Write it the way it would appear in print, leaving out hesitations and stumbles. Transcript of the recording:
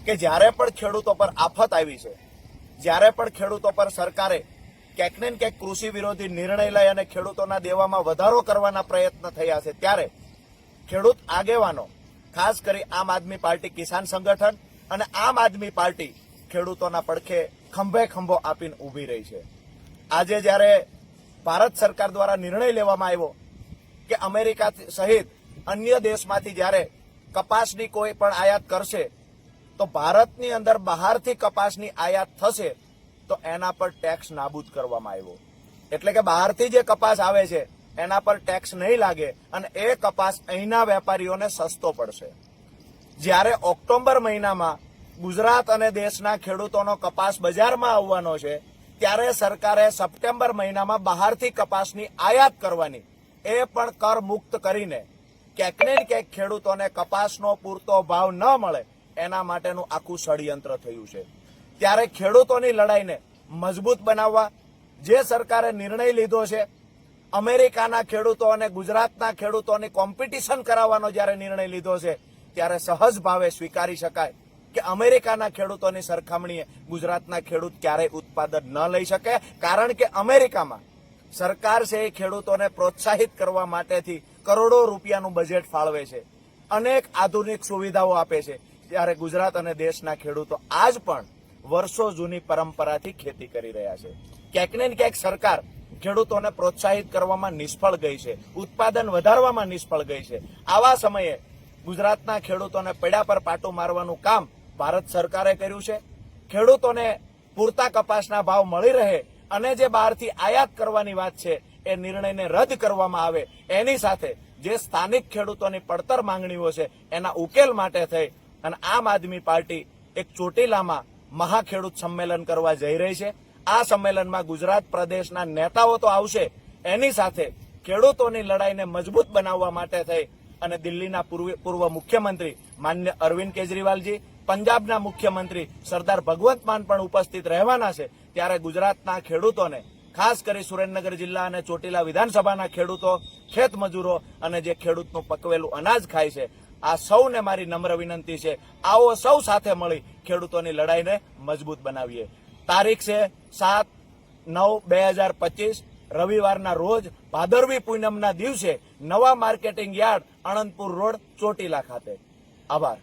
કે જ્યારે પણ ખેડૂતો પર આફત આવી છે, જ્યારે પણ ખેડૂતો પર સરકારે ક્યાંક ને ક્યાંક કૃષિ વિરોધી નિર્ણય લઈ અને ખેડૂતોના દેવામાં વધારો કરવાના પ્રયત્ન થયા છે, ત્યારે ખેડૂત આગેવાનો, ખાસ કરી આમ આદમી પાર્ટી કિસાન સંગઠન અને આમ આદમી પાર્ટી ખેડૂતોના પડખે ખંભે ખંભો આપીને ઊભી રહી છે. આજે જ્યારે ભારત સરકાર દ્વારા નિર્ણય લેવામાં આવ્યો કે અમેરિકા સહિત અન્ય દેશમાંથી જ્યારે કપાસની કોઈ પણ આયાત કરશે તો ભારતની અંદર બહારથી કપાસની આયાત થશે તો એના પર ટેક્સ નાબૂદ કરવામાં આવ્યો. એટલે કે બહારથી જે કપાસ આવે છે એના પર ટેક્સ નહીં લાગે અને એ કપાસ અહીંના વેપારીઓને સસ્તો પડશે. જ્યારે ઓક્ટોબર મહિનામાં ગુજરાત અને દેશના ખેડૂતોનો કપાસ બજારમાં આવવાનો છે, ત્યારે સરકારે સપ્ટેમ્બર મહિનામાં બહારથી કપાસની આયાત કરવાની, એ પણ કર મુક્ત કરીને ક્યાંક ને ક્યાંક ખેડૂતોને કપાસનો પૂરતો ભાવ ન મળે એના માટેનું આખું ષડયંત્ર થયું છે. ત્યારે ખેડૂતોની લડાઈને મજબૂત બનાવવા જે સરકારે નિર્ણય લીધો છે, અમેરિકાના ખેડૂતો અને ગુજરાતના ખેડૂતોની કોમ્પિટિશન કરાવવાનો જ્યારે નિર્ણય લીધો છે, ત્યારે સહજ ભાવે સ્વીકારી શકાય કે અમેરિકાના ખેડૂતોની સરખામણીએ ગુજરાતના ખેડૂત ક્યારેય ઉત્પાદન ન લઈ શકે. કારણ કે અમેરિકામાં સરકાર છે એ ખેડૂતોને પ્રોત્સાહિત કરવા માટેથી કરોડો રૂપિયાનું બજેટ ફાળવે છે, અનેક આધુનિક સુવિધાઓ આપે છે. ત્યારે ગુજરાત અને દેશના ખેડૂતો આજ પણ વર્ષો જૂની પરંપરાથી ખેતી કરી રહ્યા છે. ક્યાંક ને ક્યાંક સરકાર ખેડૂતોને પ્રોત્સાહિત કરવામાં નિષ્ફળ ગઈ છે, ઉત્પાદન વધારવામાં નિષ્ફળ ગઈ છે. આવા સમયે ગુજરાતના ખેડૂતોને પૈડા પર પાટું મારવાનું કામ ભારત સરકારે કર્યું છે. ખેડૂતોને પૂરતા કપાસના ભાવ મળી રહે અને જે બહારથી આયાત કરવાની વાત છે એ નિર્ણયને રદ કરવામાં આવે, એની સાથે જે સ્થાનિક ખેડૂતોની પડતર માંગણીઓ છે એના ઉકેલ માટે થઈ અને આમ આદમી પાર્ટી એક ચોટીલામાં મહાખેડૂત સંમેલન કરવા જઈ રહી છે. આ સંમેલનમાં ગુજરાત પ્રદેશના નેતાઓ તો આવશે, એની સાથે ખેડૂતોની લડાઈને મજબૂત બનાવવા માટે થઈ અને દિલ્હીના પૂર્વ મુખ્યમંત્રી માન્ય અરવિંદ કેજરીવાલજી, પંજાબના મુખ્યમંત્રી સરદાર ભગવંત માન પણ ઉપસ્થિત રહેવાના છે. ત્યારે ગુજરાતના ખેડૂતોને, ખાસ કરી સુરેન્દ્રનગર જિલ્લા અને ચોટીલા વિધાનસભાના ખેડૂતો, ખેત મજૂરો અને જે ખેડૂતનું પકવેલું અનાજ ખાય છે, આ સૌને મારી નમ્ર વિનંતી છે, આવો સૌ સાથે મળી ખેડૂતોની લડાઈને મજબૂત બનાવીએ. તારીખ છે 7/9/2025 રવિવારના રોજ ભાદરવી પૂનમના દિવસે નવા marketing yard, Anandpur road, Chotila ખાતે. આભાર.